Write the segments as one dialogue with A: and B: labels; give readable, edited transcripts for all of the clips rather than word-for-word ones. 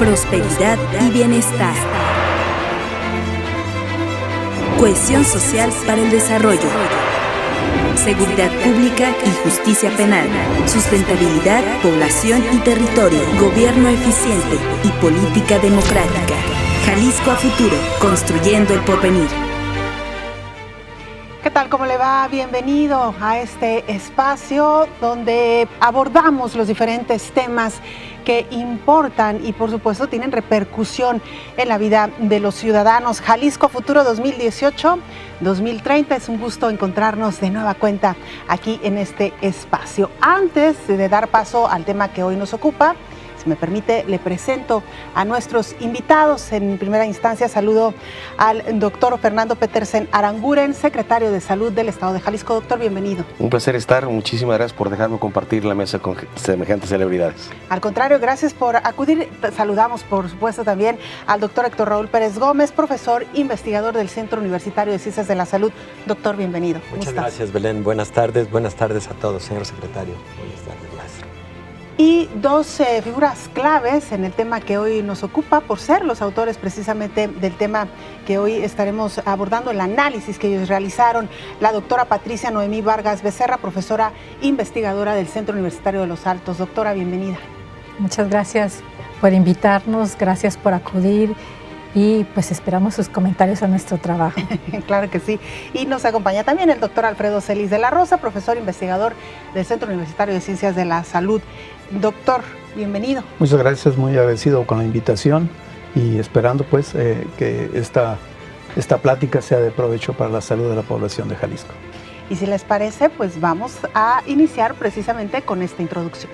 A: prosperidad y bienestar. Cohesión social para el desarrollo. Seguridad pública y justicia penal. Sustentabilidad, población y territorio. Gobierno eficiente y política democrática. Jalisco a futuro, construyendo el porvenir.
B: ¿Qué tal? ¿Cómo le va? Bienvenido a este espacio donde abordamos los diferentes temas que importan y por supuesto tienen repercusión en la vida de los ciudadanos. Jalisco Futuro 2018-2030, es un gusto encontrarnos de nueva cuenta aquí en este espacio. Antes de dar paso al tema que hoy nos ocupa, si me permite, le presento a nuestros invitados. En primera instancia, saludo al doctor Fernando Petersen Aranguren, secretario de Salud del Estado de Jalisco. Doctor, bienvenido.
C: Un placer estar. Muchísimas gracias por dejarme compartir la mesa con semejantes celebridades.
B: Al contrario, gracias por acudir. Saludamos, por supuesto, también al doctor Héctor Raúl Pérez Gómez, profesor investigador del Centro Universitario de Ciencias de la Salud. Doctor, bienvenido.
D: Muchas gracias, Belén. Buenas tardes a todos, señor secretario. Buenas tardes, gracias.
B: Y dos figuras claves en el tema que hoy nos ocupa, por ser los autores precisamente del tema que hoy estaremos abordando, el análisis que ellos realizaron. La doctora Patricia Noemí Vargas Becerra, profesora investigadora del Centro Universitario de Los Altos. Doctora, bienvenida.
E: Muchas gracias por invitarnos, gracias por acudir y pues esperamos sus comentarios a nuestro trabajo.
B: Claro que sí. Y nos acompaña también el doctor Alfredo Celis de la Rosa, profesor investigador del Centro Universitario de Ciencias de la Salud. Doctor, bienvenido.
F: Muchas gracias, muy agradecido con la invitación y esperando pues que esta plática sea de provecho para la salud de la población de Jalisco.
B: Y si les parece, pues vamos a iniciar precisamente con esta introducción.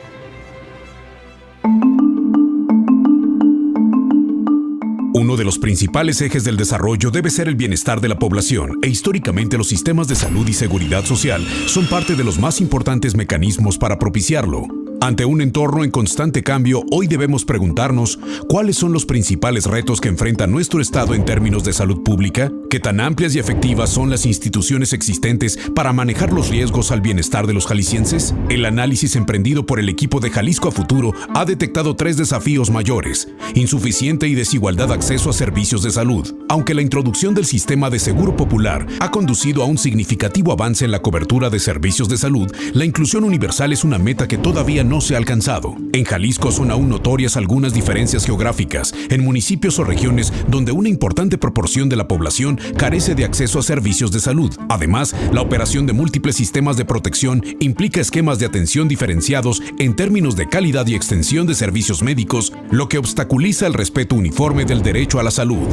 G: Uno de los principales ejes del desarrollo debe ser el bienestar de la población, e históricamente los sistemas de salud y seguridad social son parte de los más importantes mecanismos para propiciarlo. Ante un entorno en constante cambio, hoy debemos preguntarnos cuáles son los principales retos que enfrenta nuestro Estado en términos de salud pública, qué tan amplias y efectivas son las instituciones existentes para manejar los riesgos al bienestar de los jaliscienses. El análisis emprendido por el equipo de Jalisco a Futuro ha detectado 3 desafíos mayores: insuficiente y desigualdad de acceso a servicios de salud. Aunque la introducción del sistema de seguro popular ha conducido a un significativo avance en la cobertura de servicios de salud, la inclusión universal es una meta que todavía no se ha alcanzado. En Jalisco son aún notorias algunas diferencias geográficas en municipios o regiones donde una importante proporción de la población carece de acceso a servicios de salud. Además, la operación de múltiples sistemas de protección implica esquemas de atención diferenciados en términos de calidad y extensión de servicios médicos, lo que obstaculiza el respeto uniforme del derecho a la salud.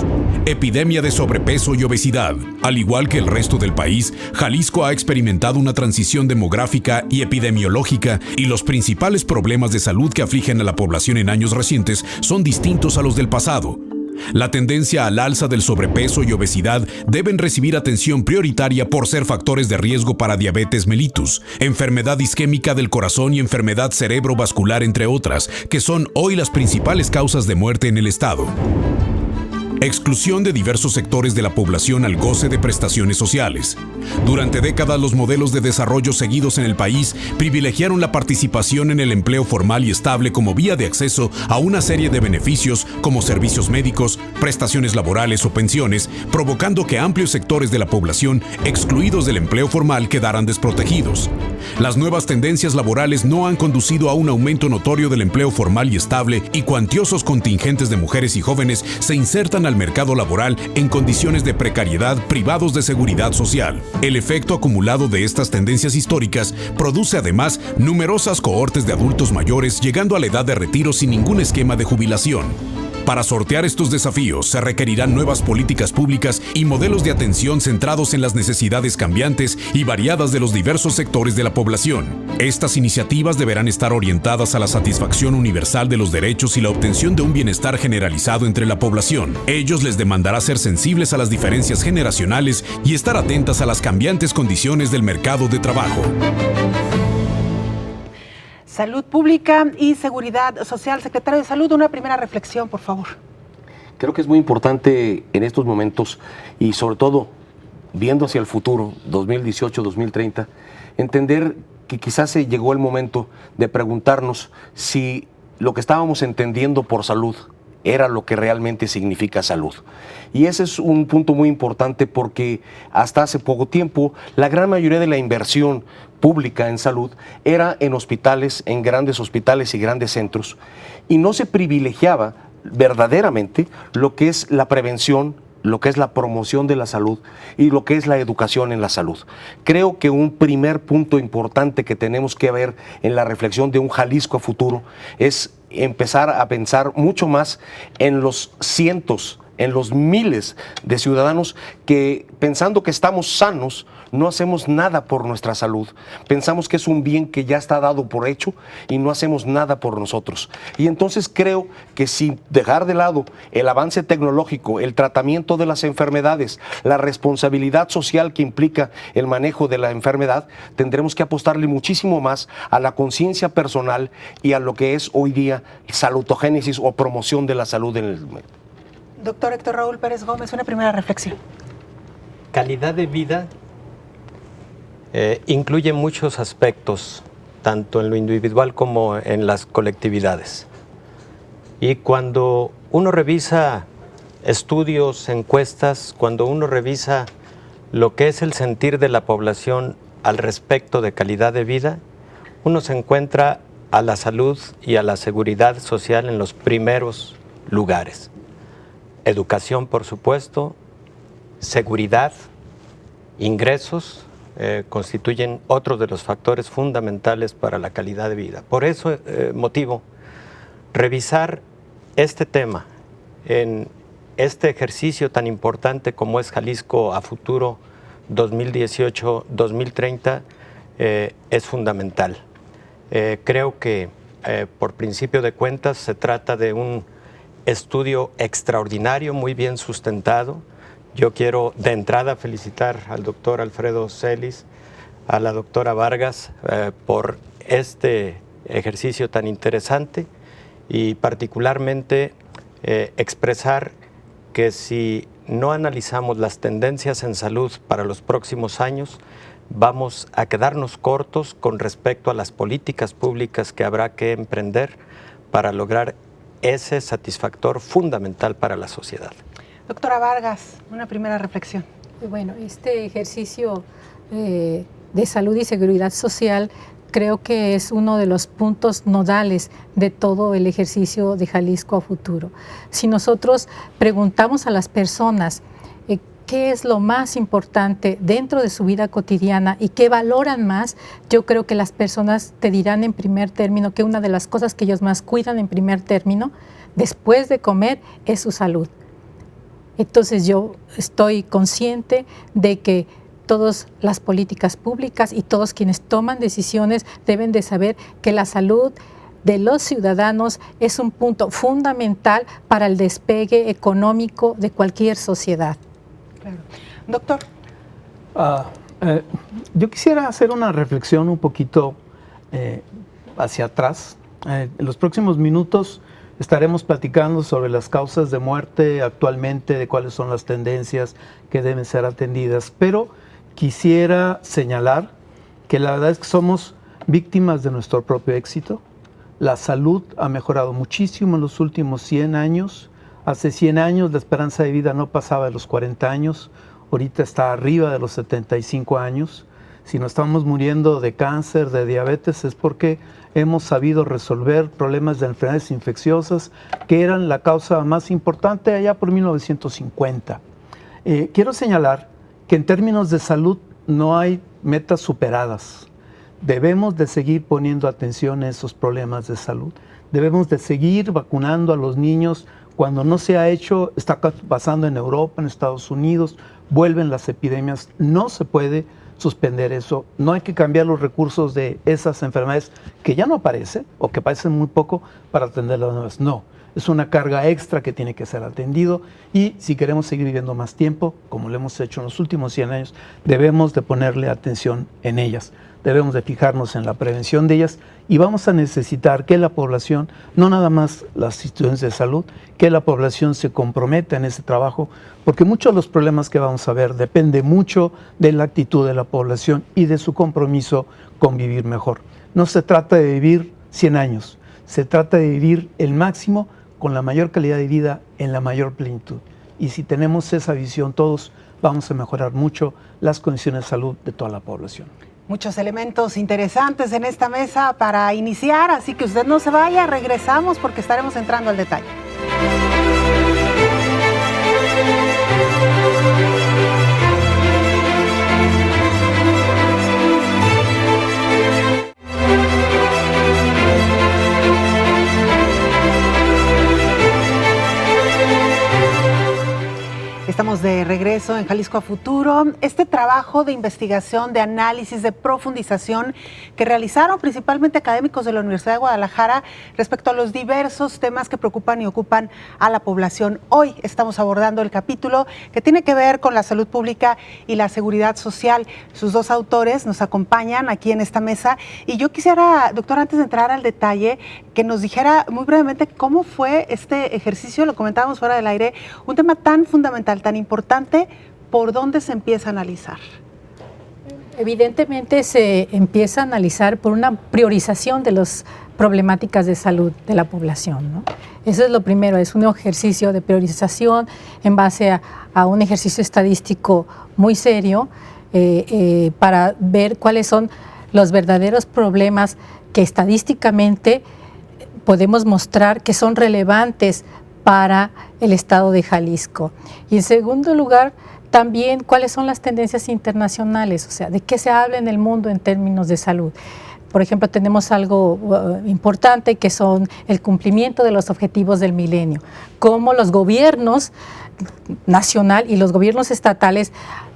G: Epidemia de sobrepeso y obesidad. Al igual que el resto del país, Jalisco ha experimentado una transición demográfica y epidemiológica, y los principales problemas de salud que afligen a la población en años recientes son distintos a los del pasado. La tendencia al alza del sobrepeso y obesidad deben recibir atención prioritaria por ser factores de riesgo para diabetes mellitus, enfermedad isquémica del corazón y enfermedad cerebrovascular, entre otras, que son hoy las principales causas de muerte en el estado. Exclusión de diversos sectores de la población al goce de prestaciones sociales. Durante décadas, los modelos de desarrollo seguidos en el país privilegiaron la participación en el empleo formal y estable como vía de acceso a una serie de beneficios como servicios médicos, prestaciones laborales o pensiones, provocando que amplios sectores de la población excluidos del empleo formal quedaran desprotegidos. Las nuevas tendencias laborales no han conducido a un aumento notorio del empleo formal y estable, y cuantiosos contingentes de mujeres y jóvenes se insertan al mercado laboral en condiciones de precariedad privados de seguridad social. El efecto acumulado de estas tendencias históricas produce además numerosas cohortes de adultos mayores llegando a la edad de retiro sin ningún esquema de jubilación. Para sortear estos desafíos se requerirán nuevas políticas públicas y modelos de atención centrados en las necesidades cambiantes y variadas de los diversos sectores de la población. Estas iniciativas deberán estar orientadas a la satisfacción universal de los derechos y la obtención de un bienestar generalizado entre la población. Ellos les demandará ser sensibles a las diferencias generacionales y estar atentas a las cambiantes condiciones del mercado de trabajo.
B: Salud Pública y Seguridad Social. Secretario de Salud, una primera reflexión, por favor.
C: Creo que es muy importante en estos momentos y sobre todo viendo hacia el futuro, 2018-2030, entender que quizás se llegó el momento de preguntarnos si lo que estábamos entendiendo por salud era lo que realmente significa salud. Y ese es un punto muy importante porque hasta hace poco tiempo la gran mayoría de la inversión pública en salud era en hospitales, en grandes hospitales y grandes centros, y no se privilegiaba verdaderamente lo que es la prevención, lo que es la promoción de la salud y lo que es la educación en la salud. Creo que un primer punto importante que tenemos que ver en la reflexión de un Jalisco a futuro es empezar a pensar mucho más en los cientos, en los miles de ciudadanos que, pensando que estamos sanos, no hacemos nada por nuestra salud. Pensamos que es un bien que ya está dado por hecho y no hacemos nada por nosotros. Y entonces creo que sin dejar de lado el avance tecnológico, el tratamiento de las enfermedades, la responsabilidad social que implica el manejo de la enfermedad, tendremos que apostarle muchísimo más a la conciencia personal y a lo que es hoy día salutogénesis o promoción de la salud en el medio.
B: Doctor Héctor Raúl Pérez Gómez, una primera reflexión.
D: Calidad de vida incluye muchos aspectos, tanto en lo individual como en las colectividades. Y cuando uno revisa estudios, encuestas, cuando uno revisa lo que es el sentir de la población al respecto de calidad de vida, uno se encuentra a la salud y a la seguridad social en los primeros lugares. Educación, por supuesto, seguridad, ingresos, constituyen otros de los factores fundamentales para la calidad de vida. Por eso motivo, revisar este tema en este ejercicio tan importante como es Jalisco a Futuro 2018-2030 es fundamental. Creo que por principio de cuentas se trata de un estudio extraordinario, muy bien sustentado. Yo quiero de entrada felicitar al doctor Alfredo Celis, a la doctora Vargas por este ejercicio tan interesante y particularmente expresar que si no analizamos las tendencias en salud para los próximos años, vamos a quedarnos cortos con respecto a las políticas públicas que habrá que emprender para lograr ese satisfactor fundamental para la sociedad.
B: Doctora Vargas, una primera reflexión.
E: Bueno, este ejercicio de salud y seguridad social creo que es uno de los puntos nodales de todo el ejercicio de Jalisco a Futuro. Si nosotros preguntamos a las personas qué es lo más importante dentro de su vida cotidiana y qué valoran más, yo creo que las personas te dirán en primer término que una de las cosas que ellos más cuidan en primer término, después de comer, es su salud. Entonces yo estoy consciente de que todas las políticas públicas y todos quienes toman decisiones deben de saber que la salud de los ciudadanos es un punto fundamental para el despegue económico de cualquier sociedad.
B: Claro. Doctor.
F: Yo quisiera hacer una reflexión un poquito hacia atrás. En los próximos minutos estaremos platicando sobre las causas de muerte actualmente, de cuáles son las tendencias que deben ser atendidas, pero quisiera señalar que la verdad es que somos víctimas de nuestro propio éxito. La salud ha mejorado muchísimo en los últimos 100 años. Hace 100 años la esperanza de vida no pasaba de los 40 años, ahorita está arriba de los 75 años. Si no estamos muriendo de cáncer, de diabetes, es porque hemos sabido resolver problemas de enfermedades infecciosas que eran la causa más importante allá por 1950. Quiero señalar que en términos de salud no hay metas superadas. Debemos de seguir poniendo atención a esos problemas de salud. Debemos de seguir vacunando a los niños. Cuando no se ha hecho, está pasando en Europa, en Estados Unidos, vuelven las epidemias, no se puede suspender eso, no hay que cambiar los recursos de esas enfermedades que ya no aparecen o que aparecen muy poco para atender las nuevas, no, es una carga extra que tiene que ser atendido y si queremos seguir viviendo más tiempo, como lo hemos hecho en los últimos 100 años, debemos de ponerle atención en ellas. Debemos de fijarnos en la prevención de ellas y vamos a necesitar que la población, no nada más las instituciones de salud, que la población se comprometa en ese trabajo, porque muchos de los problemas que vamos a ver depende mucho de la actitud de la población y de su compromiso con vivir mejor. No se trata de vivir 100 años, se trata de vivir el máximo con la mayor calidad de vida en la mayor plenitud. Y si tenemos esa visión todos, vamos a mejorar mucho las condiciones de salud de toda la población.
B: Muchos elementos interesantes en esta mesa para iniciar, así que usted no se vaya, regresamos porque estaremos entrando al detalle. Estamos de regreso en Jalisco a Futuro. Este trabajo de investigación, de análisis, de profundización que realizaron principalmente académicos de la Universidad de Guadalajara respecto a los diversos temas que preocupan y ocupan a la población. Hoy estamos abordando el capítulo que tiene que ver con la salud pública y la seguridad social. Sus dos autores nos acompañan aquí en esta mesa y yo quisiera, doctor, antes de entrar al detalle, que nos dijera muy brevemente cómo fue este ejercicio, lo comentábamos fuera del aire, un tema tan fundamental, tan importante, ¿por dónde se empieza a analizar?
E: Evidentemente se empieza a analizar por una priorización de las problemáticas de salud de la población, ¿no? Eso es lo primero, es un ejercicio de priorización en base a un ejercicio estadístico muy serio para ver cuáles son los verdaderos problemas que estadísticamente podemos mostrar que son relevantes para el estado de Jalisco. Y en segundo lugar, también cuáles son las tendencias internacionales, o sea, de qué se habla en el mundo en términos de salud. Por ejemplo, tenemos algo importante que son el cumplimiento de los objetivos del milenio, cómo los gobiernos nacional y los gobiernos estatales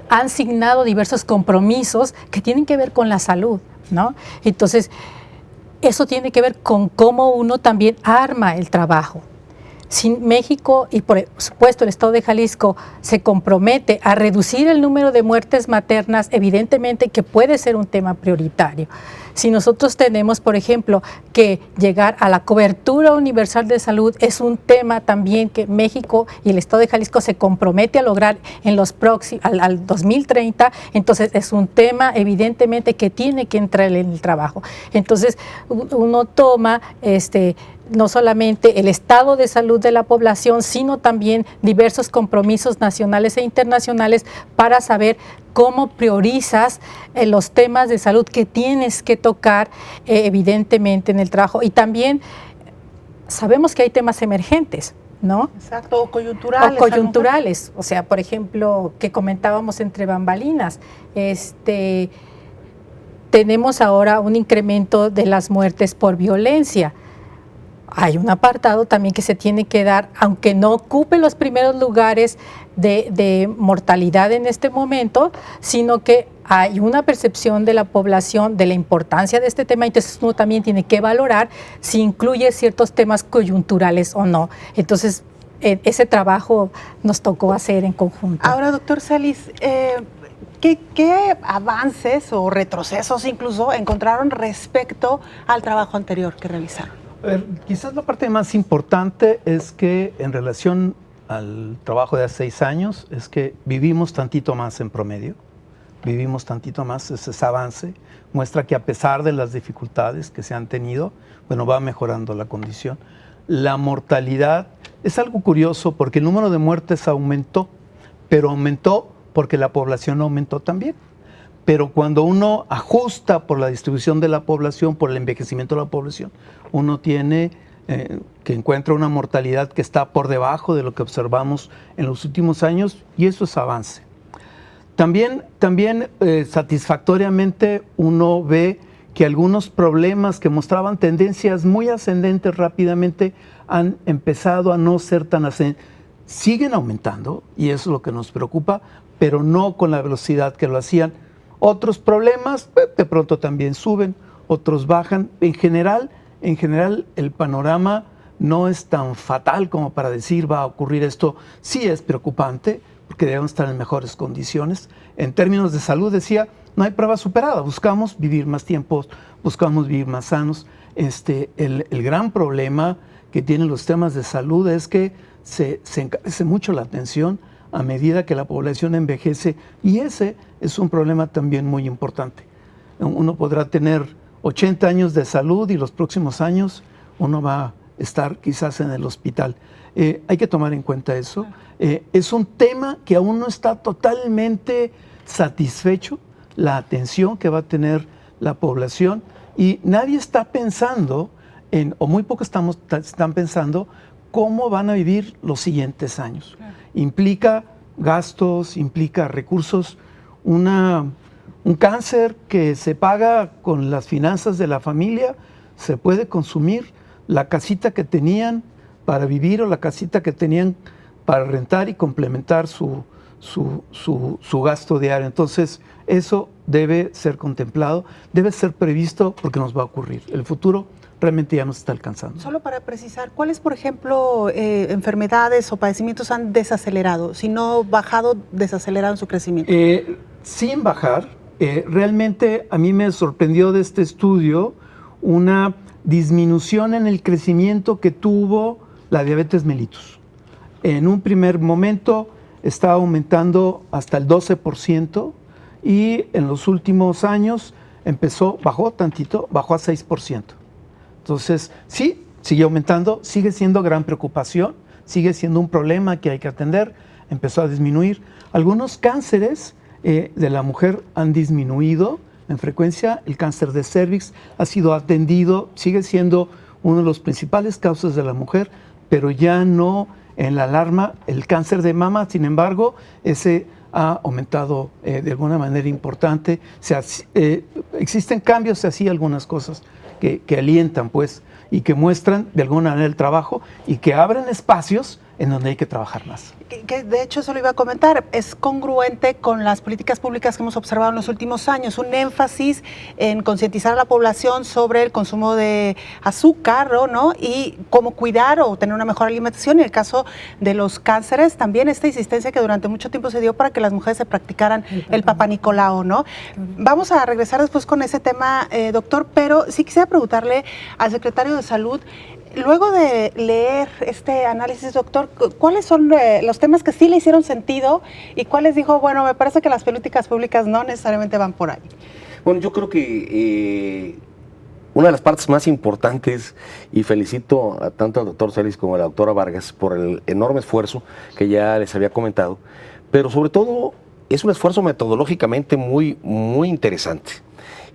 E: han signado diversos compromisos que tienen que ver con la salud, ¿no? Entonces, eso tiene que ver con cómo uno también arma el trabajo. Si México y por supuesto el Estado de Jalisco se compromete a reducir el número de muertes maternas, evidentemente que puede ser un tema prioritario. Si nosotros tenemos, por ejemplo, que llegar a la cobertura universal de salud, es un tema también que México y el Estado de Jalisco se compromete a lograr en los al 2030, entonces es un tema evidentemente que tiene que entrar en el trabajo. Entonces uno toma no solamente el estado de salud de la población, sino también diversos compromisos nacionales e internacionales para saber cómo priorizas los temas de salud que tienes que tocar evidentemente en el trabajo. Y también sabemos que hay temas emergentes, ¿no?
B: Exacto, o coyunturales.
E: O coyunturales, o sea, por ejemplo, que comentábamos entre bambalinas, tenemos ahora un incremento de las muertes por violencia. Hay un apartado también que se tiene que dar, aunque no ocupe los primeros lugares de mortalidad en este momento, sino que hay una percepción de la población de la importancia de este tema, entonces uno también tiene que valorar si incluye ciertos temas coyunturales o no. Entonces, ese trabajo nos tocó hacer en conjunto.
B: Ahora, doctor Celis, ¿qué avances o retrocesos incluso encontraron respecto al trabajo anterior que realizaron?
F: Quizás la parte más importante es que en relación al trabajo de hace 6 años es que vivimos tantito más en promedio, vivimos tantito más, ese avance muestra que a pesar de las dificultades que se han tenido, bueno, va mejorando la condición. La mortalidad es algo curioso porque el número de muertes aumentó, pero aumentó porque la población aumentó también. Pero cuando uno ajusta por la distribución de la población, por el envejecimiento de la población, uno tiene que encuentra una mortalidad que está por debajo de lo que observamos en los últimos años, y eso es avance. También satisfactoriamente uno ve que algunos problemas que mostraban tendencias muy ascendentes rápidamente han empezado a no ser tan ascendentes. Siguen aumentando, y eso es lo que nos preocupa, pero no con la velocidad que lo hacían. Otros problemas de pronto también suben, otros bajan. En general el panorama no es tan fatal como para decir va a ocurrir esto. Sí es preocupante porque debemos estar en mejores condiciones. En términos de salud, decía, no hay prueba superada. Buscamos vivir más tiempo, buscamos vivir más sanos. El gran problema que tienen los temas de salud es que se encarece mucho la atención a medida que la población envejece, y ese es un problema también muy importante. Uno podrá tener 80 años de salud y los próximos años uno va estar quizás en el hospital. Hay que tomar en cuenta eso. Es un tema que aún no está totalmente satisfecho, la atención que va a tener la población, y nadie está pensando o muy pocos están pensando cómo van a vivir los siguientes años. Implica gastos, implica recursos, un cáncer que se paga con las finanzas de la familia, se puede consumir la casita que tenían para vivir o la casita que tenían para rentar y complementar su gasto diario. Entonces, eso debe ser contemplado, debe ser previsto porque nos va a ocurrir. El futuro realmente ya nos está alcanzando.
B: Solo para precisar, ¿cuáles, por ejemplo, enfermedades o padecimientos han desacelerado, si no bajado, desacelerado en su crecimiento?
F: Sin bajar, realmente a mí me sorprendió de este estudio una disminución en el crecimiento que tuvo la diabetes mellitus. En un primer momento estaba aumentando hasta el 12% y en los últimos años bajó tantito, bajó a 6%. Entonces, sí, sigue aumentando, sigue siendo gran preocupación, sigue siendo un problema que hay que atender, empezó a disminuir. Algunos cánceres de la mujer han disminuido en frecuencia, el cáncer de cervix ha sido atendido, sigue siendo uno de los principales causas de la mujer, pero ya no en la alarma. El cáncer de mama, sin embargo, ese ha aumentado de alguna manera importante. Existen cambios, así algunas cosas que alientan, pues, y que muestran de alguna manera el trabajo y que abren espacios en donde hay que trabajar más.
B: Que de hecho, eso lo iba a comentar, es congruente con las políticas públicas que hemos observado en los últimos años, un énfasis en concientizar a la población sobre el consumo de azúcar, ¿no? Y cómo cuidar o tener una mejor alimentación. En el caso de los cánceres, también esta insistencia que durante mucho tiempo se dio para que las mujeres se practicaran el Papá Nicolau, ¿no? Vamos a regresar después con ese tema, doctor, pero sí quisiera preguntarle al secretario de Salud, luego de leer este análisis, doctor, ¿cuáles son los temas que sí le hicieron sentido y cuáles dijo, bueno, me parece que las políticas públicas no necesariamente van por ahí?
C: Bueno, yo creo que una de las partes más importantes, y felicito tanto al doctor Celis como a la doctora Vargas por el enorme esfuerzo que ya les había comentado, pero sobre todo es un esfuerzo metodológicamente muy, muy interesante.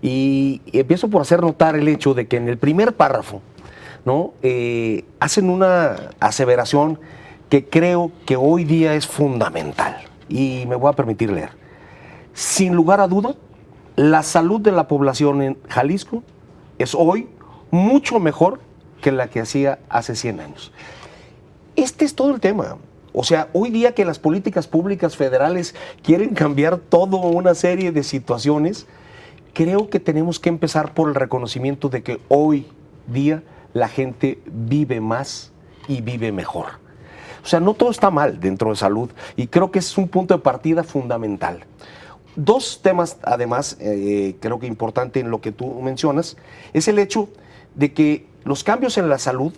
C: Y empiezo por hacer notar el hecho de que en el primer párrafo, ¿no? Hacen una aseveración que creo que hoy día es fundamental y me voy a permitir leer. Sin lugar a duda, la salud de la población en Jalisco es hoy mucho mejor que la que hacía hace 100 años. Este es todo el tema. O sea, hoy día que las políticas públicas federales quieren cambiar toda una serie de situaciones, creo que tenemos que empezar por el reconocimiento de que hoy día la gente vive más y vive mejor. O sea, no todo está mal dentro de salud y creo que ese es un punto de partida fundamental. Dos temas, además, creo que importante en lo que tú mencionas, es el hecho de que los cambios en la salud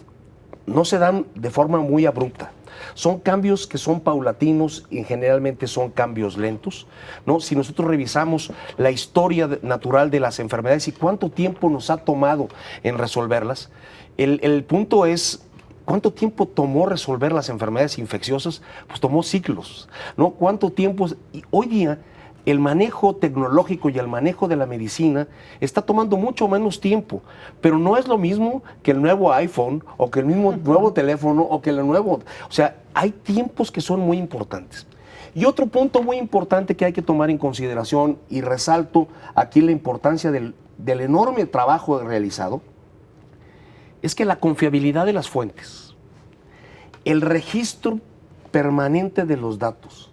C: no se dan de forma muy abrupta. Son cambios que son paulatinos y generalmente son cambios lentos, ¿no? Si nosotros revisamos la historia natural de las enfermedades y cuánto tiempo nos ha tomado en resolverlas, el punto es cuánto tiempo tomó resolver las enfermedades infecciosas. Pues tomó siglos, ¿no? Cuánto tiempo. Y hoy día el manejo tecnológico y el manejo de la medicina está tomando mucho menos tiempo, pero no es lo mismo que el nuevo iPhone o que el mismo nuevo teléfono o que el nuevo. O sea, hay tiempos que son muy importantes. Y otro punto muy importante que hay que tomar en consideración, y resalto aquí la importancia del enorme trabajo realizado, es que la confiabilidad de las fuentes, el registro permanente de los datos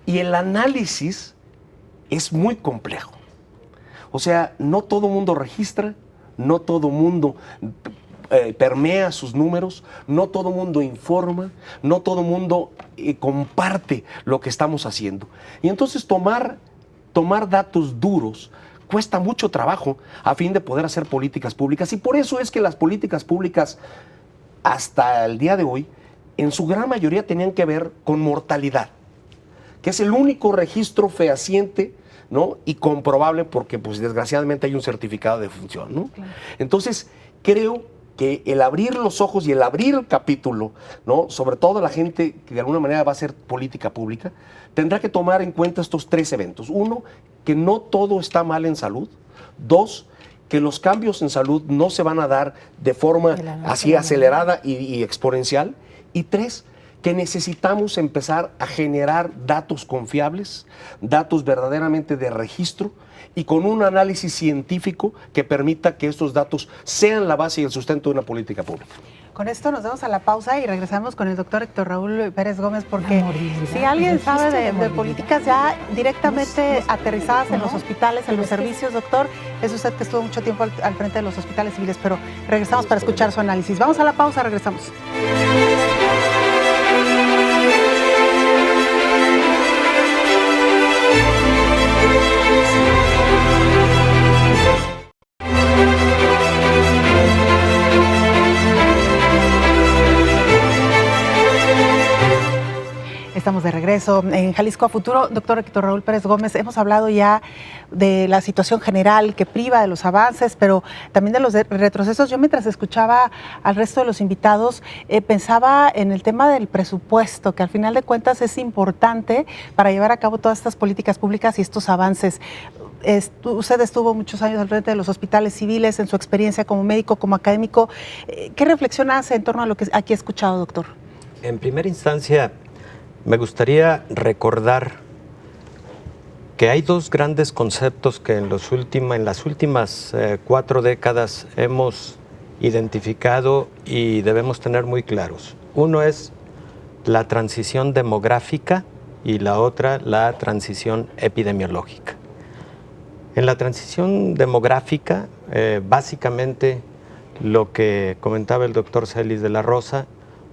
C: y el análisis es muy complejo. O sea, no todo mundo registra, no todo mundo permea sus números, no todo mundo informa, no todo mundo comparte lo que estamos haciendo. Y entonces tomar datos duros cuesta mucho trabajo a fin de poder hacer políticas públicas, y por eso es que las políticas públicas hasta el día de hoy en su gran mayoría tenían que ver con mortalidad, que es el único registro fehaciente, ¿no? Y comprobable porque pues desgraciadamente hay un certificado de defunción, ¿no? Claro. Entonces creo que el abrir los ojos y el abrir el capítulo, ¿no? Sobre todo la gente que de alguna manera va a hacer política pública, tendrá que tomar en cuenta estos 3 eventos. 1, que no todo está mal en salud. 2, que los cambios en salud no se van a dar de forma así acelerada y exponencial. Y 3, que necesitamos empezar a generar datos confiables, datos verdaderamente de registro y con un análisis científico que permita que estos datos sean la base y el sustento de una política pública.
B: Con esto nos vamos a la pausa y regresamos con el doctor Héctor Raúl Pérez Gómez, porque si alguien sabe de políticas ya directamente aterrizadas en los hospitales, en los servicios, doctor, es usted que estuvo mucho tiempo al frente de los hospitales civiles, pero regresamos para escuchar su análisis. Vamos a la pausa, regresamos. Estamos de regreso en Jalisco a Futuro. Doctor Héctor Raúl Pérez Gómez, hemos hablado ya de la situación general que priva de los avances, pero también de los retrocesos. Yo mientras escuchaba al resto de los invitados, pensaba en el tema del presupuesto, que al final de cuentas es importante para llevar a cabo todas estas políticas públicas y estos avances. Usted estuvo muchos años al frente de los hospitales civiles, en su experiencia como médico, como académico. ¿Qué reflexión hace en torno a lo que aquí he escuchado, doctor?
D: En primera instancia, me gustaría recordar que hay 2 grandes conceptos que en las últimas 4 décadas hemos identificado y debemos tener muy claros. Uno es la transición demográfica y la otra la transición epidemiológica. En la transición demográfica, básicamente lo que comentaba el doctor Celis de la Rosa,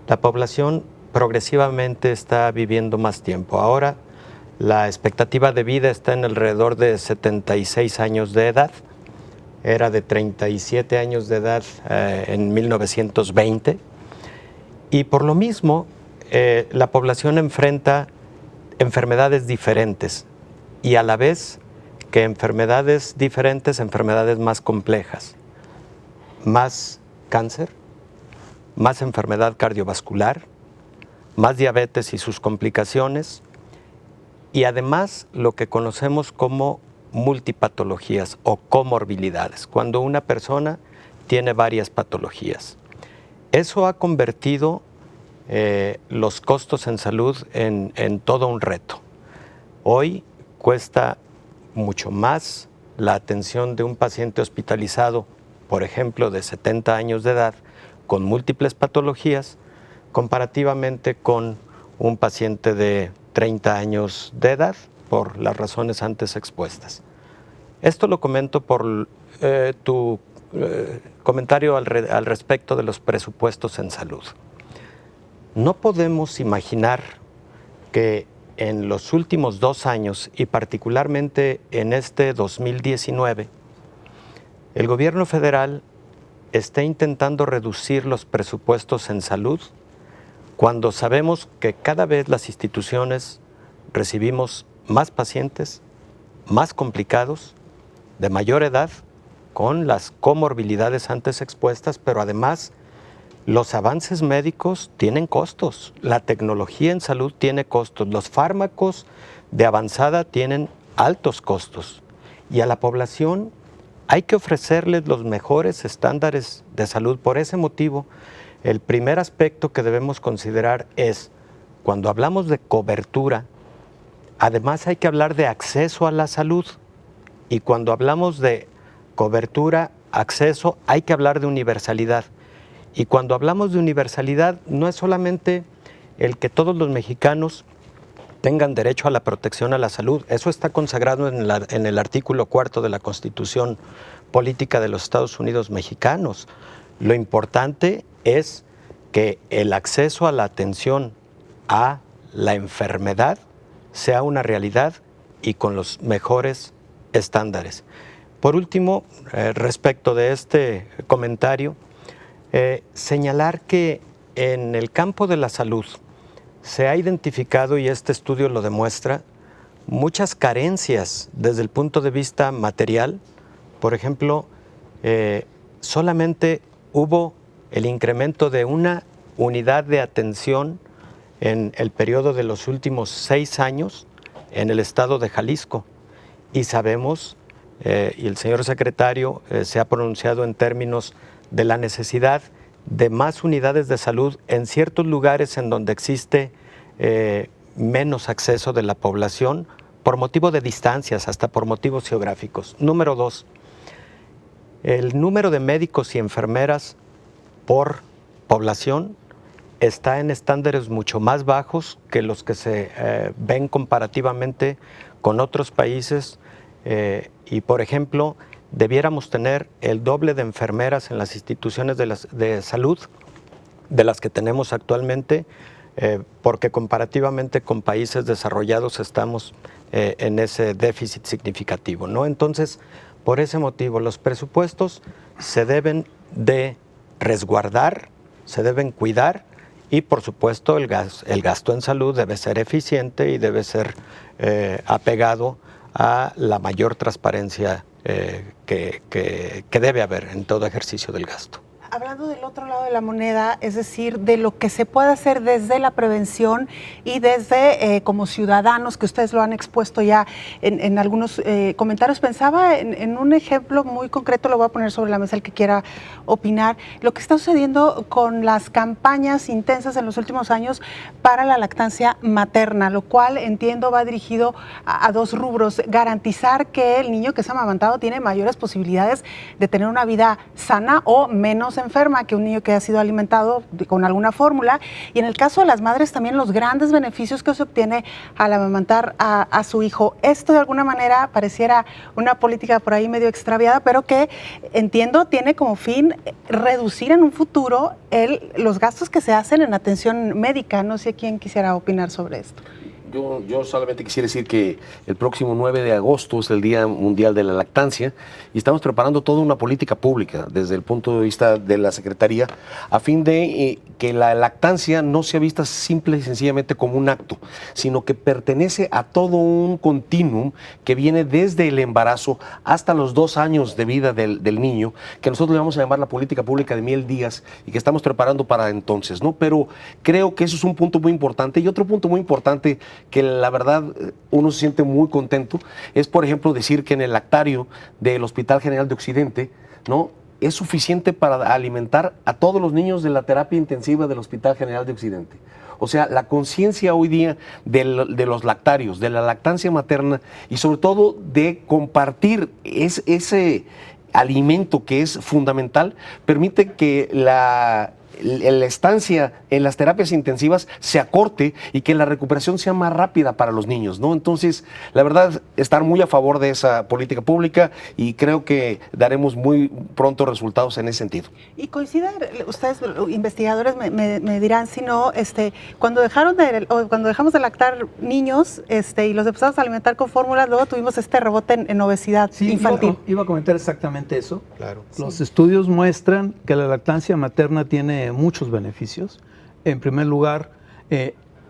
D: la población progresivamente está viviendo más tiempo. Ahora la expectativa de vida está en alrededor de 76 años de edad. Era de 37 años de edad en 1920. Y por lo mismo, la población enfrenta enfermedades diferentes y a la vez que enfermedades diferentes, enfermedades más complejas. Más cáncer, más enfermedad cardiovascular, más diabetes y sus complicaciones, y además lo que conocemos como multipatologías o comorbilidades, cuando una persona tiene varias patologías. Eso ha convertido los costos en salud en todo un reto. Hoy cuesta mucho más la atención de un paciente hospitalizado, por ejemplo, de 70 años de edad, con múltiples patologías, comparativamente con un paciente de 30 años de edad, por las razones antes expuestas. Esto lo comento por tu comentario al respecto de los presupuestos en salud. No podemos imaginar que en los últimos 2 años, y particularmente en este 2019, el gobierno federal esté intentando reducir los presupuestos en salud cuando sabemos que cada vez las instituciones recibimos más pacientes, más complicados, de mayor edad, con las comorbilidades antes expuestas, pero además los avances médicos tienen costos, la tecnología en salud tiene costos, los fármacos de avanzada tienen altos costos y a la población hay que ofrecerles los mejores estándares de salud. Por ese motivo, el primer aspecto que debemos considerar es, cuando hablamos de cobertura, además hay que hablar de acceso a la salud. Y cuando hablamos de cobertura, acceso, hay que hablar de universalidad. Y cuando hablamos de universalidad, no es solamente el que todos los mexicanos tengan derecho a la protección a la salud. Eso está consagrado en el artículo 4 de la Constitución Política de los Estados Unidos Mexicanos. Lo importante es que el acceso a la atención a la enfermedad sea una realidad y con los mejores estándares. Por último, respecto de este comentario, señalar que en el campo de la salud se ha identificado, y este estudio lo demuestra, muchas carencias desde el punto de vista material. Por ejemplo, solamente hubo el incremento de una unidad de atención en el periodo de los últimos 6 años en el estado de Jalisco. Y sabemos, y el señor secretario se ha pronunciado en términos de la necesidad de más unidades de salud en ciertos lugares en donde existe menos acceso de la población por motivo de distancias, hasta por motivos geográficos. Número 2, el número de médicos y enfermeras por población está en estándares mucho más bajos que los que se ven comparativamente con otros países y, por ejemplo, debiéramos tener el doble de enfermeras en las instituciones de salud de las que tenemos actualmente, porque comparativamente con países desarrollados estamos en ese déficit significativo, ¿no? Entonces, por ese motivo, los presupuestos se deben de resguardar, se deben cuidar y, por supuesto, el gasto en salud debe ser eficiente y debe ser apegado a la mayor transparencia que debe haber en todo ejercicio del gasto.
B: Hablando del otro lado de la moneda, es decir, de lo que se puede hacer desde la prevención y desde como ciudadanos, que ustedes lo han expuesto ya en algunos comentarios, pensaba en un ejemplo muy concreto, lo voy a poner sobre la mesa el que quiera opinar, lo que está sucediendo con las campañas intensas en los últimos años para la lactancia materna, lo cual entiendo va dirigido a 2 rubros: garantizar que el niño que es amamantado tiene mayores posibilidades de tener una vida sana o menos enferma que un niño que ha sido alimentado con alguna fórmula, y en el caso de las madres también los grandes beneficios que se obtiene al amamantar a su hijo. Esto de alguna manera pareciera una política por ahí medio extraviada, pero que entiendo tiene como fin reducir en un futuro los gastos que se hacen en atención médica. No sé quién quisiera opinar sobre esto.
C: Yo solamente quisiera decir que el próximo 9 de agosto es el Día Mundial de la Lactancia y estamos preparando toda una política pública desde el punto de vista de la Secretaría a fin de que la lactancia no sea vista simple y sencillamente como un acto, sino que pertenece a todo un continuum que viene desde el embarazo hasta los 2 años de vida del niño, que nosotros le vamos a llamar la política pública de Miel Díaz y que estamos preparando para entonces, ¿no? Pero creo que eso es un punto muy importante. Y otro punto muy importante que la verdad uno se siente muy contento es, por ejemplo, decir que en el lactario del Hospital General de Occidente, ¿no?, es suficiente para alimentar a todos los niños de la terapia intensiva del Hospital General de Occidente. O sea, la conciencia hoy día de los lactarios, de la lactancia materna y sobre todo de compartir ese alimento que es fundamental, permite que la estancia en las terapias intensivas se acorte y que la recuperación sea más rápida para los niños, ¿no? Entonces, la verdad, estar muy a favor de esa política pública y creo que daremos muy pronto resultados en ese sentido.
B: Y coinciden, ustedes, investigadores, me dirán si no, cuando dejamos de lactar niños y los empezamos a alimentar con fórmulas, luego tuvimos este rebote en obesidad infantil.
F: Iba a comentar exactamente eso.
D: Claro.
F: Los estudios muestran que la lactancia materna tiene muchos beneficios. En primer lugar,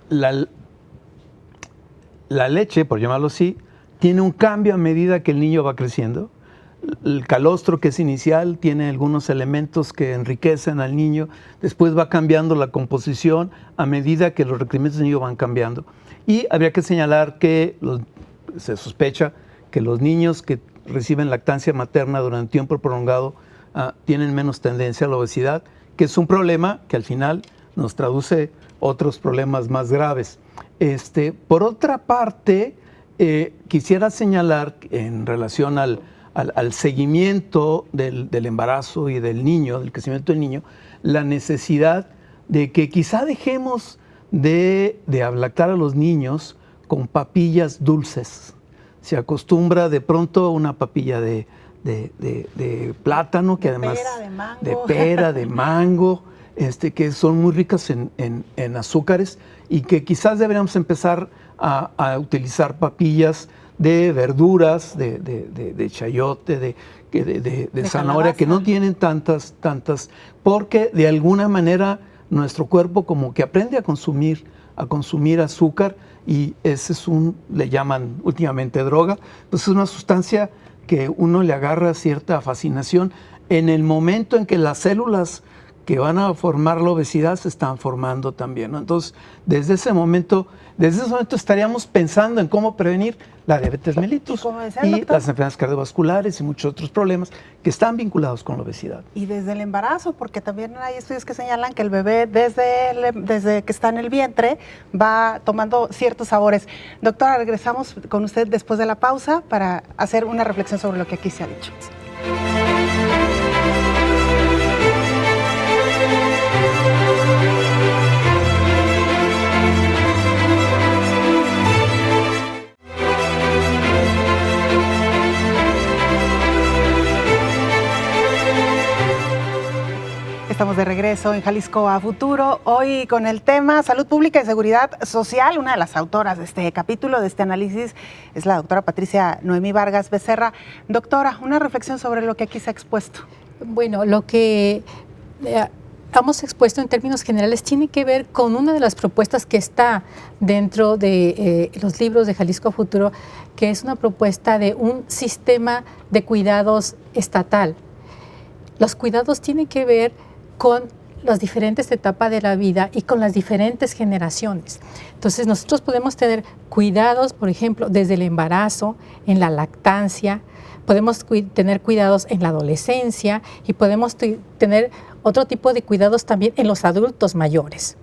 F: la leche, por llamarlo así, tiene un cambio a medida que el niño va creciendo. El calostro, que es inicial, tiene algunos elementos que enriquecen al niño, después va cambiando la composición a medida que los requerimientos del niño van cambiando. Y habría que señalar que se sospecha que los niños que reciben lactancia materna durante tiempo prolongado tienen menos tendencia a la obesidad, que es un problema que al final nos traduce otros problemas más graves. Por otra parte, quisiera señalar en relación al seguimiento del embarazo y del niño, del crecimiento del niño, la necesidad de que quizá dejemos de lactar a los niños con papillas dulces. Se acostumbra de pronto a una papilla de plátano, que además de pera, de mango, que son muy ricas en azúcares y que quizás deberíamos empezar a utilizar papillas de verduras, de chayote, de zanahoria, que no tienen tantas, porque de alguna manera nuestro cuerpo como que aprende a consumir azúcar, y ese le llaman últimamente droga. Pues es una sustancia que uno le agarra cierta fascinación en el momento en que las células que van a formar la obesidad se están formando también, ¿no? Entonces, desde ese momento estaríamos pensando en cómo prevenir la diabetes mellitus y las enfermedades cardiovasculares y muchos otros problemas que están vinculados con la obesidad.
B: Y desde el embarazo, porque también hay estudios que señalan que el bebé desde que está en el vientre va tomando ciertos sabores. Doctora, regresamos con usted después de la pausa para hacer una reflexión sobre lo que aquí se ha dicho. Estamos de regreso en Jalisco a Futuro, hoy con el tema Salud Pública y Seguridad Social. Una de las autoras de este capítulo, de este análisis, es la doctora Patricia Noemí Vargas Becerra. Doctora, una reflexión sobre lo que aquí se ha expuesto.
E: Bueno, lo que hemos expuesto en términos generales tiene que ver con una de las propuestas que está dentro de los libros de Jalisco a Futuro, que es una propuesta de un sistema de cuidados estatal. Los cuidados tienen que ver con las diferentes etapas de la vida y con las diferentes generaciones. Entonces nosotros podemos tener cuidados, por ejemplo, desde el embarazo, en la lactancia, podemos tener cuidados en la adolescencia y podemos tener otro tipo de cuidados también en los adultos mayores.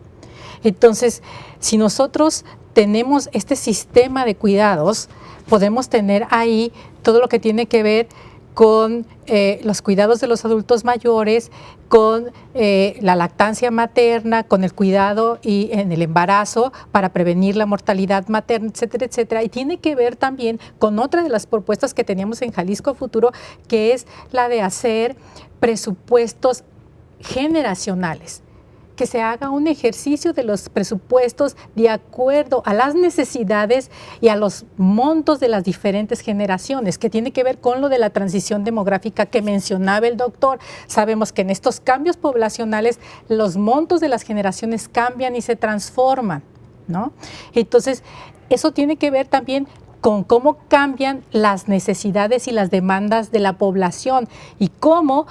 E: Entonces, si nosotros tenemos este sistema de cuidados, podemos tener ahí todo lo que tiene que ver con los cuidados de los adultos mayores, con la lactancia materna, con el cuidado y en el embarazo para prevenir la mortalidad materna, etcétera, etcétera. Y tiene que ver también con otra de las propuestas que teníamos en Jalisco Futuro, que es la de hacer presupuestos generacionales, que se haga un ejercicio de los presupuestos de acuerdo a las necesidades y a los montos de las diferentes generaciones, que tiene que ver con lo de la transición demográfica que mencionaba el doctor. Sabemos que en estos cambios poblacionales los montos de las generaciones cambian y se transforman, ¿no? Entonces, eso tiene que ver también con cómo cambian las necesidades y las demandas de la población y cómo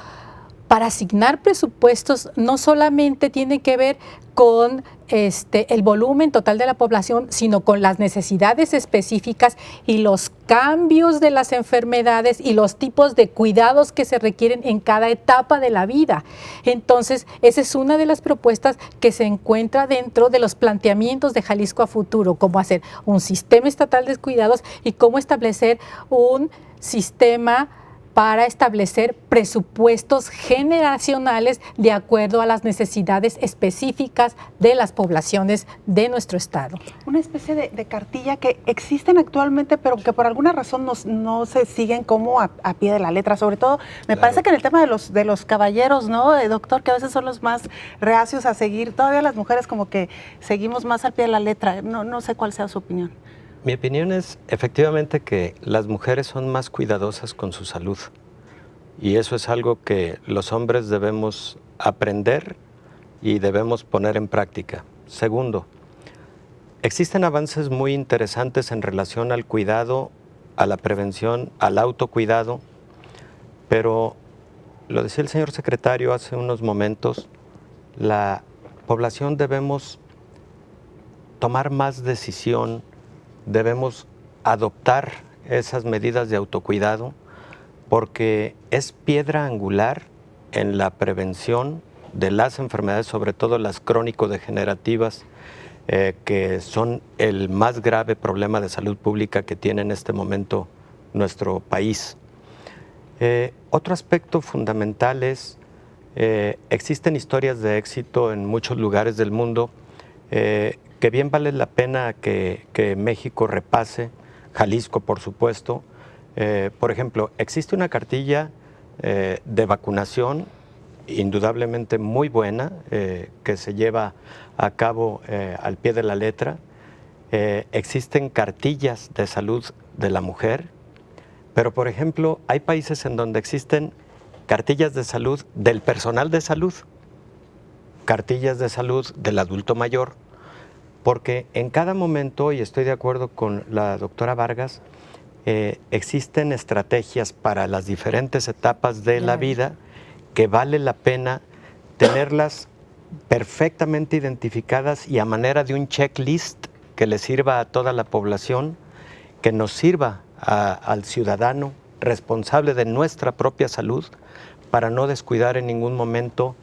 E: para asignar presupuestos no solamente tiene que ver con el volumen total de la población, sino con las necesidades específicas y los cambios de las enfermedades y los tipos de cuidados que se requieren en cada etapa de la vida. Entonces, esa es una de las propuestas que se encuentra dentro de los planteamientos de Jalisco a Futuro, cómo hacer un sistema estatal de cuidados y cómo establecer un sistema para establecer presupuestos generacionales de acuerdo a las necesidades específicas de las poblaciones de nuestro estado.
B: Una especie de cartilla que existen actualmente, pero que por alguna razón no se siguen como a pie de la letra. Sobre todo, me parece que en el tema de los caballeros, ¿no, doctor? Que a veces son los más reacios a seguir. Todavía las mujeres como que seguimos más al pie de la letra. No sé cuál sea su opinión.
D: Mi opinión es efectivamente que las mujeres son más cuidadosas con su salud y eso es algo que los hombres debemos aprender y debemos poner en práctica. Segundo, existen avances muy interesantes en relación al cuidado, a la prevención, al autocuidado, pero lo decía el señor secretario hace unos momentos, la población debemos tomar más decisión, debemos adoptar esas medidas de autocuidado porque es piedra angular en la prevención de las enfermedades, sobre todo las crónico-degenerativas, que son el más grave problema de salud pública que tiene en este momento nuestro país. Otro aspecto fundamental es, existen historias de éxito en muchos lugares del mundo, que bien vale la pena que México repase, Jalisco por supuesto. Por ejemplo, existe una cartilla de vacunación indudablemente muy buena que se lleva a cabo al pie de la letra. Existen cartillas de salud de la mujer, pero por ejemplo hay países en donde existen cartillas de salud del personal de salud, cartillas de salud del adulto mayor, porque en cada momento, y estoy de acuerdo con la doctora Vargas, existen estrategias para las diferentes etapas de la vida que vale la pena tenerlas perfectamente identificadas y a manera de un checklist que le sirva a toda la población, que nos sirva al ciudadano responsable de nuestra propia salud, para no descuidar en ningún momento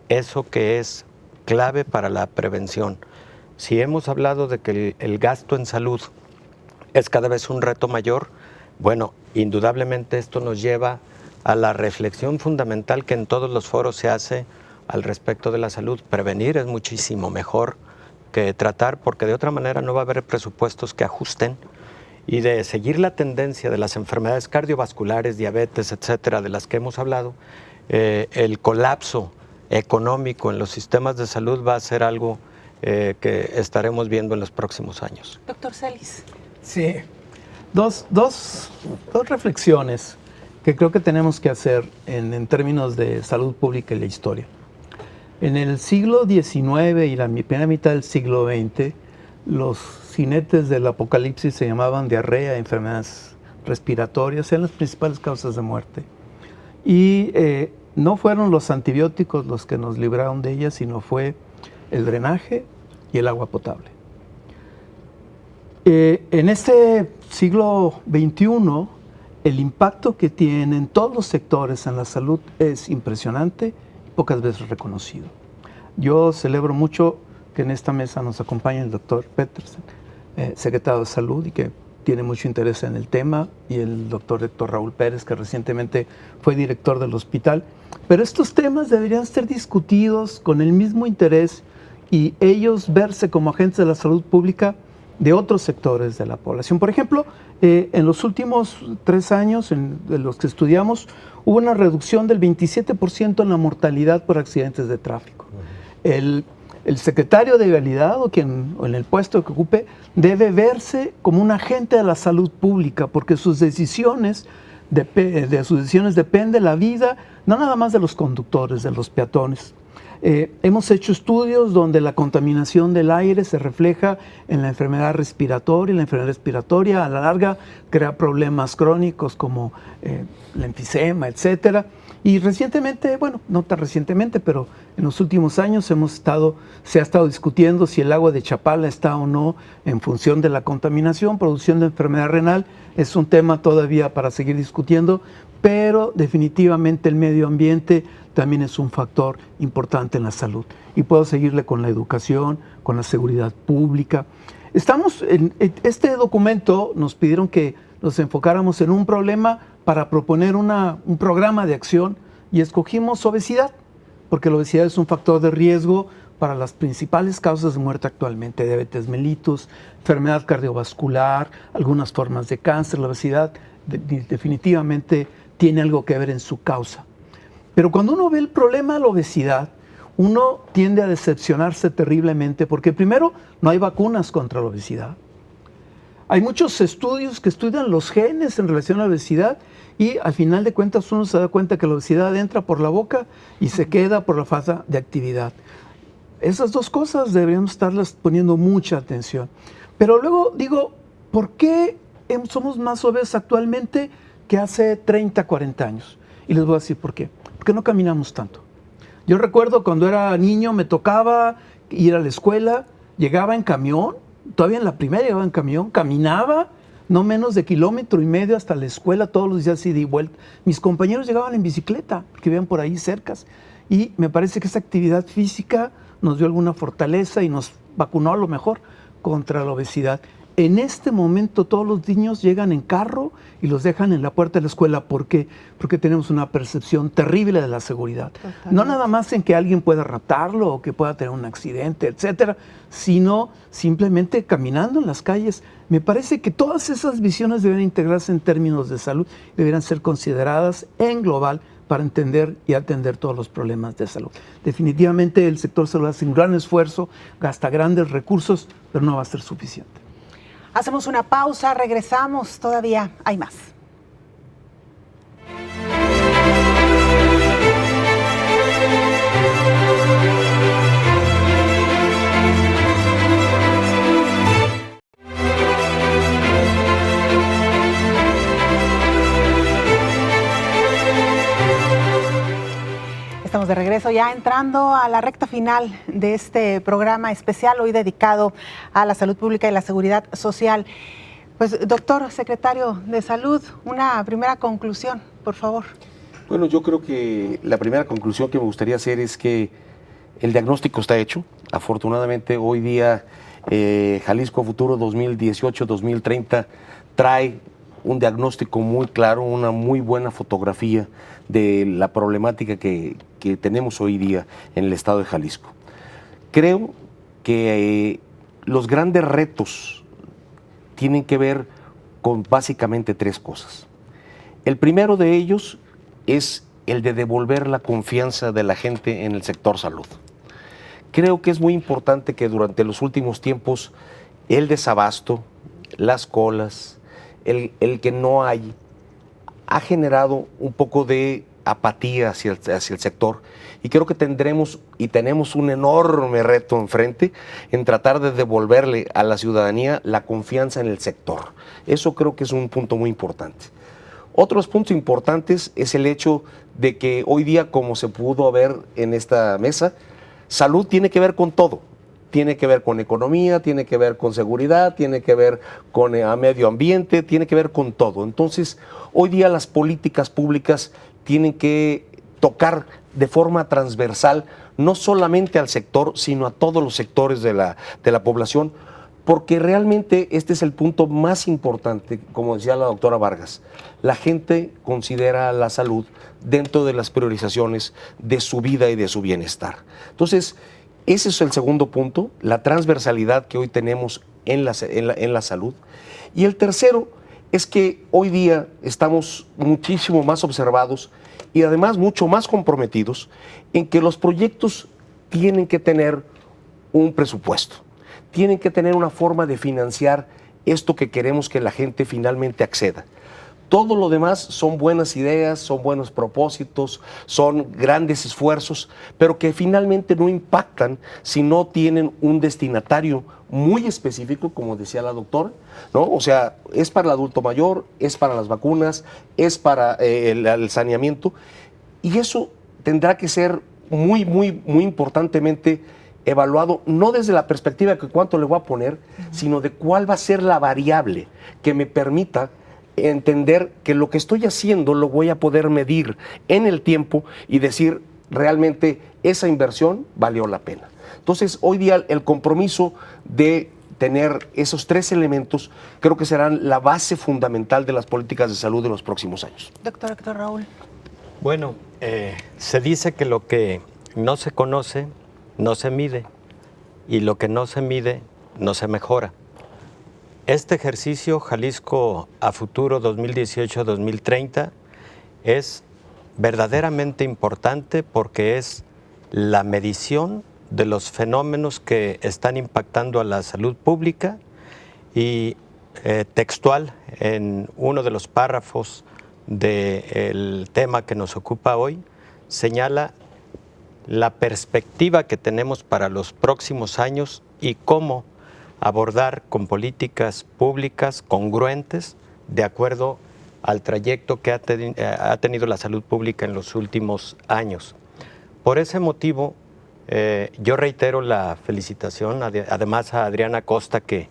D: eso que es clave para la prevención. Si hemos hablado de que el gasto en salud es cada vez un reto mayor, bueno, indudablemente esto nos lleva a la reflexión fundamental que en todos los foros se hace al respecto de la salud. Prevenir es muchísimo mejor que tratar, porque de otra manera no va a haber presupuestos que ajusten, y de seguir la tendencia de las enfermedades cardiovasculares, diabetes, etcétera, de las que hemos hablado, el colapso económico en los sistemas de salud va a ser algo que estaremos viendo en los próximos años.
B: Doctor Celis.
F: Sí, dos reflexiones que creo que tenemos que hacer en términos de salud pública y la historia. En el siglo XIX y la primera mitad del siglo XX, los jinetes del apocalipsis se llamaban diarrea, enfermedades respiratorias, eran las principales causas de muerte. Y no fueron los antibióticos los que nos libraron de ellas, sino fue el drenaje y el agua potable. En este siglo XXI, el impacto que tiene en todos los sectores en la salud es impresionante y pocas veces reconocido. Yo celebro mucho que en esta mesa nos acompañe el doctor Petersen, secretario de Salud, y que tiene mucho interés en el tema, y el doctor Héctor Raúl Pérez, que recientemente fue director del hospital. Pero estos temas deberían ser discutidos con el mismo interés y ellos verse como agentes de la salud pública de otros sectores de la población. Por ejemplo, en los últimos 3 años, de los que estudiamos, hubo una reducción del 27% en la mortalidad por accidentes de tráfico. El secretario de Vialidad o en el puesto que ocupe debe verse como un agente de la salud pública, porque de sus decisiones depende la vida, no nada más de los conductores, de los peatones. Hemos hecho estudios donde la contaminación del aire se refleja en la enfermedad respiratoria, y la enfermedad respiratoria a la larga crea problemas crónicos como el enfisema, etcétera. Y recientemente, bueno, no tan recientemente, pero en los últimos años se ha estado discutiendo si el agua de Chapala está o no en función de la contaminación, producción de enfermedad renal. Es un tema todavía para seguir discutiendo, pero definitivamente el medio ambiente también es un factor importante en la salud. Y puedo seguirle con la educación, con la seguridad pública. En este documento nos pidieron que nos enfocáramos en un problema para proponer un programa de acción, y escogimos obesidad, porque la obesidad es un factor de riesgo para las principales causas de muerte actualmente: diabetes mellitus, enfermedad cardiovascular, algunas formas de cáncer. La obesidad definitivamente tiene algo que ver en su causa. Pero cuando uno ve el problema de la obesidad, uno tiende a decepcionarse terriblemente, porque primero, no hay vacunas contra la obesidad. Hay muchos estudios que estudian los genes en relación a la obesidad, y al final de cuentas uno se da cuenta que la obesidad entra por la boca y se queda por la falta de actividad. Esas dos cosas deberíamos estarlas poniendo mucha atención. Pero luego digo, ¿por qué somos más obesos actualmente que hace 30, 40 años? Y les voy a decir por qué. Porque no caminamos tanto. Yo recuerdo cuando era niño me tocaba ir a la escuela, llegaba en camión, todavía en la primaria llegaba en camión, caminaba no menos de 1,5 kilómetros hasta la escuela todos los días, ida y vuelta. Mis compañeros llegaban en bicicleta, porque vivían por ahí cercas. Y me parece que esa actividad física nos dio alguna fortaleza y nos vacunó a lo mejor contra la obesidad. En este momento todos los niños llegan en carro y los dejan en la puerta de la escuela. ¿Por qué? Porque tenemos una percepción terrible de la seguridad. Totalmente. No nada más en que alguien pueda raptarlo o que pueda tener un accidente, etcétera, sino simplemente caminando en las calles. Me parece que todas esas visiones deben integrarse en términos de salud, deberían ser consideradas en global para entender y atender todos los problemas de salud. Definitivamente el sector salud hace un gran esfuerzo, gasta grandes recursos, pero no va a ser suficiente.
B: Hacemos una pausa, regresamos, todavía hay más. estamos de regreso, ya entrando a la recta final de este programa especial, hoy dedicado a la salud pública y la seguridad social. Pues, doctor secretario de Salud, una primera conclusión, por favor.
C: Bueno, yo creo que la primera conclusión que me gustaría hacer es que el diagnóstico está hecho. Afortunadamente, hoy día Jalisco Futuro 2018-2030 trae un diagnóstico muy claro, una muy buena fotografía de la problemática que tenemos hoy día en el estado de Jalisco. Creo que los grandes retos tienen que ver con básicamente tres cosas. El primero de ellos es el de devolver la confianza de la gente en el sector salud. Creo que es muy importante que durante los últimos tiempos el desabasto, las colas, el que no hay, ha generado un poco de apatía hacia el sector, y creo que tenemos un enorme reto enfrente en tratar de devolverle a la ciudadanía la confianza en el sector. Eso creo que es un punto muy importante. Otros puntos importantes es el hecho de que hoy día, como se pudo ver en esta mesa, salud tiene que ver con todo. Tiene que ver con economía, tiene que ver con seguridad, tiene que ver con medio ambiente, tiene que ver con todo. Entonces, hoy día las políticas públicas tienen que tocar de forma transversal no solamente al sector, sino a todos los sectores de la población, porque realmente este es el punto más importante, como decía la doctora Vargas. La gente considera la salud dentro de las priorizaciones de su vida y de su bienestar. Entonces, ese es el segundo punto, la transversalidad que hoy tenemos en la salud. Y el tercero es que hoy día estamos muchísimo más observados y además mucho más comprometidos en que los proyectos tienen que tener un presupuesto, tienen que tener una forma de financiar esto que queremos que la gente finalmente acceda. Todo lo demás son buenas ideas, son buenos propósitos, son grandes esfuerzos, pero que finalmente no impactan si no tienen un destinatario muy específico, como decía la doctora, ¿no? O sea, es para el adulto mayor, es para las vacunas, es para el saneamiento, y eso tendrá que ser muy importantemente evaluado, no desde la perspectiva de cuánto le voy a poner, sino de cuál va a ser la variable que me permita entender que lo que estoy haciendo lo voy a poder medir en el tiempo y decir realmente esa inversión valió la pena. Entonces, hoy día el compromiso de tener esos tres elementos creo que serán la base fundamental de las políticas de salud de los próximos años.
B: Doctor Héctor Raúl.
D: Bueno, se dice que lo que no se conoce no se mide, y lo que no se mide no se mejora. Este ejercicio Jalisco a Futuro 2018-2030 es verdaderamente importante porque es la medición de los fenómenos que están impactando a la salud pública, y textual en uno de los párrafos del tema que nos ocupa hoy señala la perspectiva que tenemos para los próximos años y cómo abordar con políticas públicas congruentes de acuerdo al trayecto que ha tenido la salud pública en los últimos años. Por ese motivo, yo reitero la felicitación además a Adriana Costa, que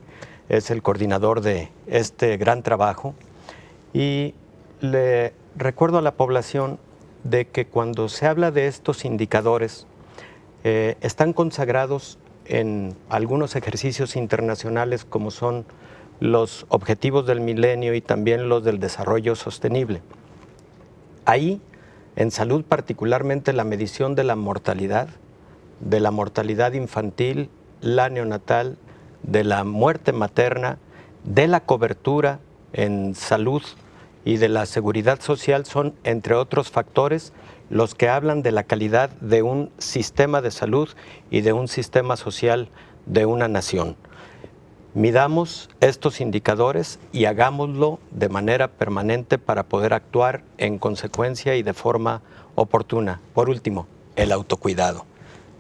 D: es el coordinador de este gran trabajo, y le recuerdo a la población de que cuando se habla de estos indicadores, están consagrados en algunos ejercicios internacionales como son los Objetivos del Milenio y también los del Desarrollo Sostenible. Ahí, en salud particularmente, la medición de la mortalidad infantil, la neonatal, de la muerte materna, de la cobertura en salud y de la seguridad social son, entre otros factores, los que hablan de la calidad de un sistema de salud y de un sistema social de una nación. Midamos estos indicadores y hagámoslo de manera permanente para poder actuar en consecuencia y de forma oportuna. Por último, el autocuidado.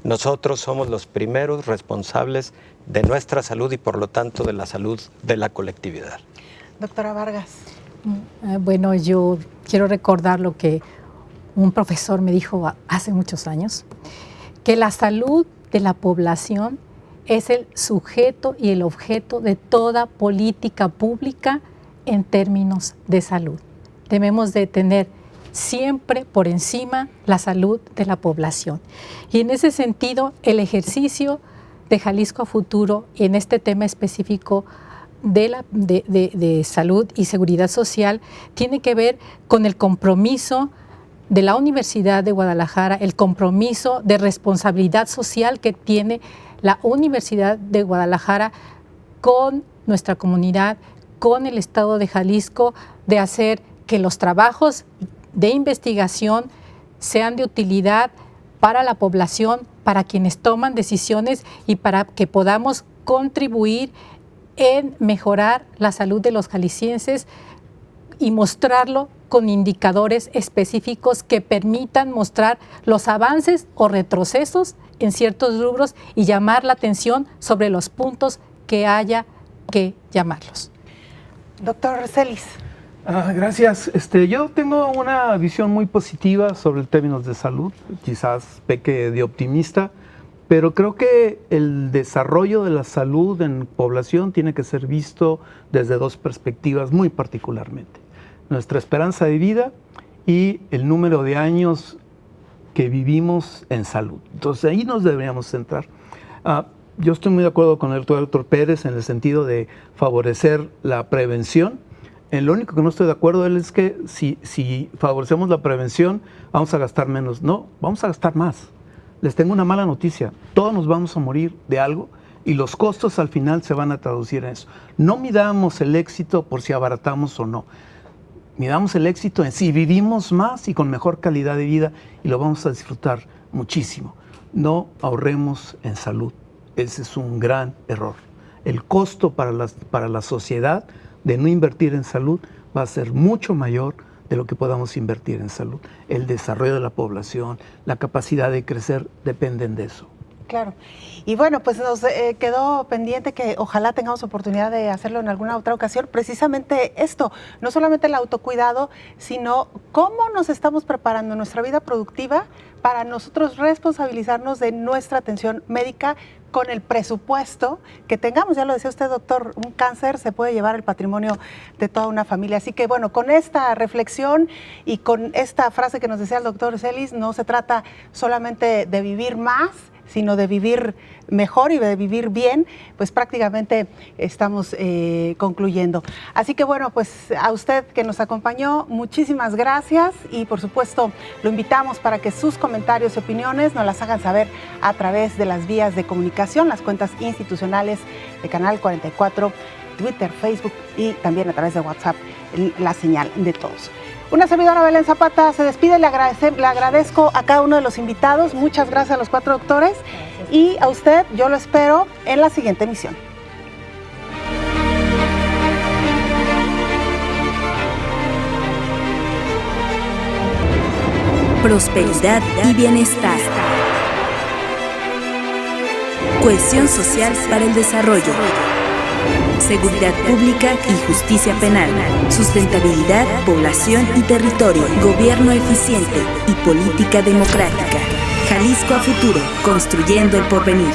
D: Nosotros somos los primeros responsables de nuestra salud y por lo tanto de la salud de la colectividad.
B: Doctora Vargas.
E: Bueno, yo quiero recordar lo que un profesor me dijo hace muchos años, que la salud de la población es el sujeto y el objeto de toda política pública en términos de salud. Debemos de tener siempre por encima la salud de la población. Y en ese sentido, el ejercicio de Jalisco a Futuro en este tema específico de salud y seguridad social tiene que ver con el compromiso de la Universidad de Guadalajara, el compromiso de responsabilidad social que tiene la Universidad de Guadalajara con nuestra comunidad, con el Estado de Jalisco, de hacer que los trabajos de investigación sean de utilidad para la población, para quienes toman decisiones y para que podamos contribuir en mejorar la salud de los jaliscienses y mostrarlo con indicadores específicos que permitan mostrar los avances o retrocesos en ciertos rubros y llamar la atención sobre los puntos que haya que llamarlos.
B: Doctor Celis.
F: Gracias. Yo tengo una visión muy positiva sobre el términos de salud, quizás peque de optimista, pero creo que el desarrollo de la salud en población tiene que ser visto desde dos perspectivas muy particularmente. Nuestra esperanza de vida y el número de años que vivimos en salud. Entonces ahí nos deberíamos centrar. Yo estoy muy de acuerdo con el doctor Pérez en el sentido de favorecer la prevención. Lo único que no estoy de acuerdo es que si favorecemos la prevención vamos a gastar menos. No, vamos a gastar más. Les tengo una mala noticia. Todos nos vamos a morir de algo y los costos al final se van a traducir en eso. No midamos el éxito por si abaratamos o no. Midamos el éxito en si vivimos más y con mejor calidad de vida y lo vamos a disfrutar muchísimo. No ahorremos en salud. Ese es un gran error. El costo para la sociedad de no invertir en salud va a ser mucho mayor de lo que podamos invertir en salud. El desarrollo de la población, la capacidad de crecer dependen de eso.
B: Claro. Y bueno, pues nos quedó pendiente que ojalá tengamos oportunidad de hacerlo en alguna otra ocasión. Precisamente esto, no solamente el autocuidado, sino cómo nos estamos preparando en nuestra vida productiva para nosotros responsabilizarnos de nuestra atención médica con el presupuesto que tengamos. Ya lo decía usted, doctor, un cáncer se puede llevar el patrimonio de toda una familia. Así que bueno, con esta reflexión y con esta frase que nos decía el doctor Celis, no se trata solamente de vivir más, sino de vivir mejor y de vivir bien, pues prácticamente estamos concluyendo. Así que bueno, pues a usted que nos acompañó, muchísimas gracias y por supuesto lo invitamos para que sus comentarios y opiniones nos las hagan saber a través de las vías de comunicación, las cuentas institucionales de Canal 44, Twitter, Facebook y también a través de WhatsApp, la señal de todos. Una servidora, Belén Zapata, se despide. Le agradezco a cada uno de los invitados. Muchas gracias a los 4 doctores. Gracias. Y a usted, yo lo espero en la siguiente emisión.
A: Prosperidad y bienestar. Cohesión social para el desarrollo. Seguridad pública y justicia penal, sustentabilidad, población y territorio, gobierno eficiente y política democrática. Jalisco a Futuro, construyendo el porvenir.